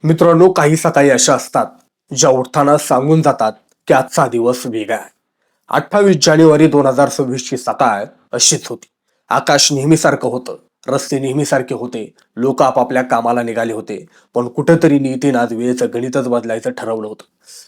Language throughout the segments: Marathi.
मित्रांनो, काही सकाळी अशा असतात ज्या उठताना सांगून जातात की आजचा दिवस वेगळा आहे. 28 जानेवारी 2026 ची सकाळ अशीच होती. आकाश नेहमीसारखं होतं, रस्ते नेहमीसारखे होते, लोक आपापल्या कामाला निघाले होते. पण कुठेतरी नियतीनं आज वेळेचं गणितच बदलायचं ठरवलं होतं.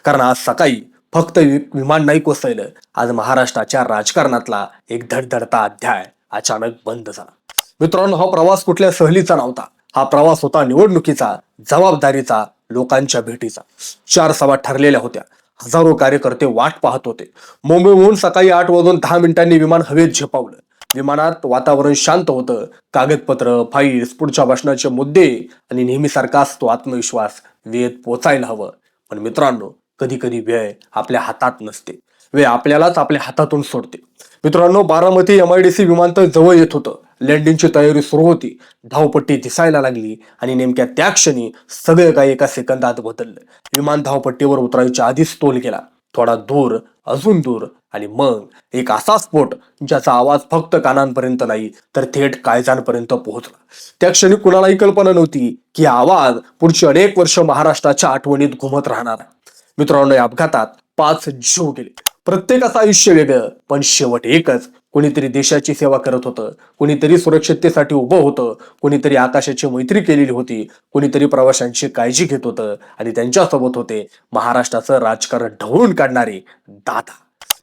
कारण आज सकाळी फक्त विमान नाही कोसळलं, आज महाराष्ट्राच्या राजकारणातला एक धडधडता अध्याय अचानक बंद झाला. मित्रांनो, हा प्रवास कुठल्या सहलीचा नव्हता. हा प्रवास होता निवडणुकीचा, जबाबदारीचा, लोकांच्या भेटीचा. 4 सभा ठरलेल्या होत्या. हजारो कार्यकर्ते वाट पाहत होते. मुंबईहून सकाळी 8 वाजून 10 मिनिटांनी विमान हवेत झेपावलं. विमानात वातावरण शांत होतं. कागदपत्र, फाईल्स, पुढच्या भाषणाचे मुद्दे आणि नेहमीसारखाच तो आत्मविश्वास वेळेत पोचायला हवं. पण मित्रांनो, कधी कधी वेळ आपल्या हातात नसते. वेळ आपल्यालाच आपल्या हातातून सोडते. मित्रांनो, बारामती MIDC विमानतळ जवळ येत होतं. लँडिंगची तयारी सुरू होती. धावपट्टी दिसायला लागली आणि नेमक्या त्या क्षणी सगळं काही एका सेकंदात बदललं. विमान धावपट्टीवर उतरायच्या आधीच तोल गेला. थोडा दूर, अजून दूर, आणि मग एक असा स्फोट ज्याचा आवाज फक्त कानांपर्यंत नाही तर थेट काळजांपर्यंत पोहोचला. त्या क्षणी कुणालाही कल्पना नव्हती की हा आवाज पुढची अनेक वर्ष महाराष्ट्राच्या आठवणीत घुमत राहणार आहे. मित्रांनो, या अपघातात 5 जीव गेले. प्रत्येकाचं आयुष्य वेगळं, पण शेवट एकच. कोणीतरी देशाची सेवा करत होतं, कोणीतरी सुरक्षिततेसाठी उभं होतं, कोणीतरी आकाशाची मैत्री केलेली होती, कोणीतरी प्रवाशांची काळजी घेत होतं, आणि त्यांच्यासोबत होते महाराष्ट्राचं राजकारण ढवळून काढणारे दादा.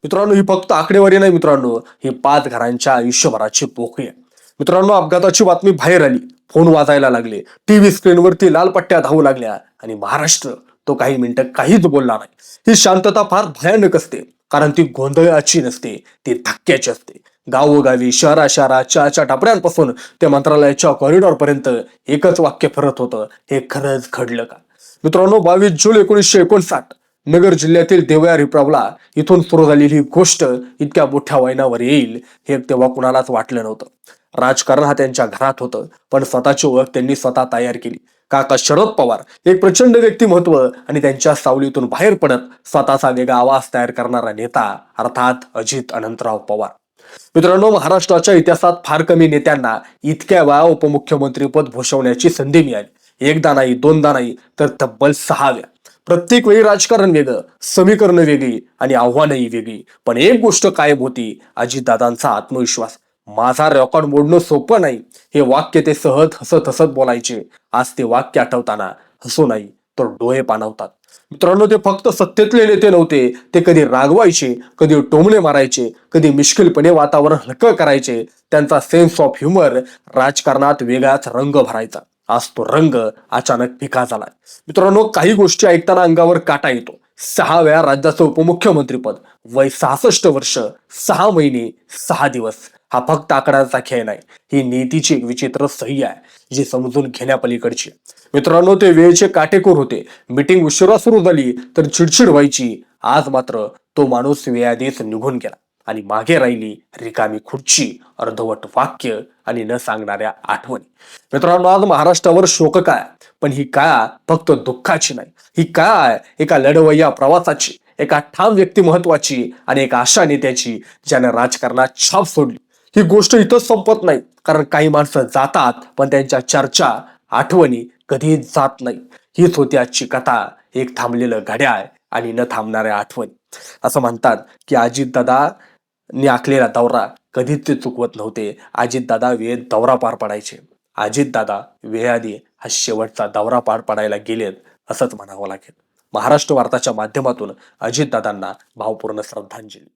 मित्रांनो, ही फक्त आकडेवारी नाही. मित्रांनो, ही 5 घरांच्या आयुष्यभराची पोकळी आहे. मित्रांनो, अपघाताची बातमी बाहेर आली, फोन वाजायला लागले, टीव्ही स्क्रीनवरती लाल पट्ट्या धावू लागल्या, आणि महाराष्ट्र तो काही मिनिटं काहीच बोलला नाही. ही शांतता फार भयानक असते, कारण ती गोंधळाची नसते, ती धक्क्याची असते. गावोगावी, शहरा चहाच्या टपऱ्यांपासून ते मंत्रालयाच्या कॉरिडॉर पर्यंत एकच वाक्य फिरत होतं, हे खरंच घडलं का? मित्रांनो, 22 जुलै 1959 नगर जिल्ह्यातील देवळा रिपावला इथून सुरू झालेली ही गोष्ट इतक्या मोठ्या वळणावर येईल हे तेव्हा कुणालाच वाटलं नव्हतं. राजकारण हा त्यांच्या घरात होतं, पण स्वतःची ओळख त्यांनी स्वतः तयार केली. काका शरद पवार एक प्रचंड व्यक्तिमत्व, आणि त्यांच्या सावलीतून बाहेर पडत स्वतःचा वेगळा आवाज तयार करणारा नेता, अर्थात अजित अनंतराव पवार. मित्रांनो, महाराष्ट्राच्या इतिहासात फार कमी नेत्यांना इतक्या वेळा उपमुख्यमंत्रीपद भूषवण्याची संधी मिळाली. एकदा नाही, दोनदा नाही, तर तब्बल 6 वेळा. प्रत्येक वेळी राजकारण वेगळं, समीकरणं वेगळी, आणि आव्हानही वेगळी. पण एक गोष्ट कायम होती, अजितदादांचा आत्मविश्वास. माझा रेकॉर्ड मोडणं सोपं नाही, हे वाक्य ते सहज हसत हसत बोलायचे. आज ते वाक्य आठवताना हसू नाही तर डोळे पाणावतात. मित्रांनो, ते फक्त सत्तेतले नेते नव्हते. ते कधी रागवायचे, कधी टोमणे मारायचे, कधी मिश्किलपणे वातावरण हलकं करायचे. त्यांचा सेन्स ऑफ ह्युमर राजकारणात वेगळाच रंग भरायचा. आज तो रंग अचानक फिका झालाय. मित्रांनो, काही गोष्टी ऐकताना अंगावर काटा येतो. 6 वेळा राज्याचं उपमुख्यमंत्रीपद, वय 66 वर्ष, 6 महिने, 6 दिवस. हा फक्त आकड्याचा खेळ नाही, ही नीतीची एक विचित्र सही आहे, जी समजून घेण्यापलीकडची. मित्रांनो, ते वेळेचे काटेकोर होते. मीटिंग उशिरा सुरू झाली तर चिडचिड व्हायची. आज मात्र तो माणूस वेळाआधीच निघून गेला, आणि मागे राहिली रिकामी खुर्ची, अर्धवट वाक्य, आणि न सांगणाऱ्या आठवणी. मित्रांनो, आज महाराष्ट्रावर शोककाळ आहे, पण ही काळ फक्त दुःखाची नाही. ही काळ आहे एका लढवय्या प्रवासाची, एका ठाम व्यक्तिमत्वाची, आणि एका अशा नेत्याची ज्याने राजकारणात छाप सोडली. ही गोष्ट इथंच संपत नाही, कारण काही माणसं जातात, पण त्यांच्या चर्चा, आठवणी कधीच जात नाही. हीच होती आजची कथा, एक थांबलेलं घड्याळ आणि न थांबणाऱ्या आठवणी. असं म्हणतात की अजितदादांनी आखलेला दौरा कधीच ते चुकवत नव्हते. अजितदादा वेळेत दौरा पार पडायचे. अजितदादा वेळेआधी हा शेवटचा दौरा पार पडायला गेलेत, असंच म्हणावं लागेल. महाराष्ट्र वार्ताच्या माध्यमातून अजितदादांना भावपूर्ण श्रद्धांजली.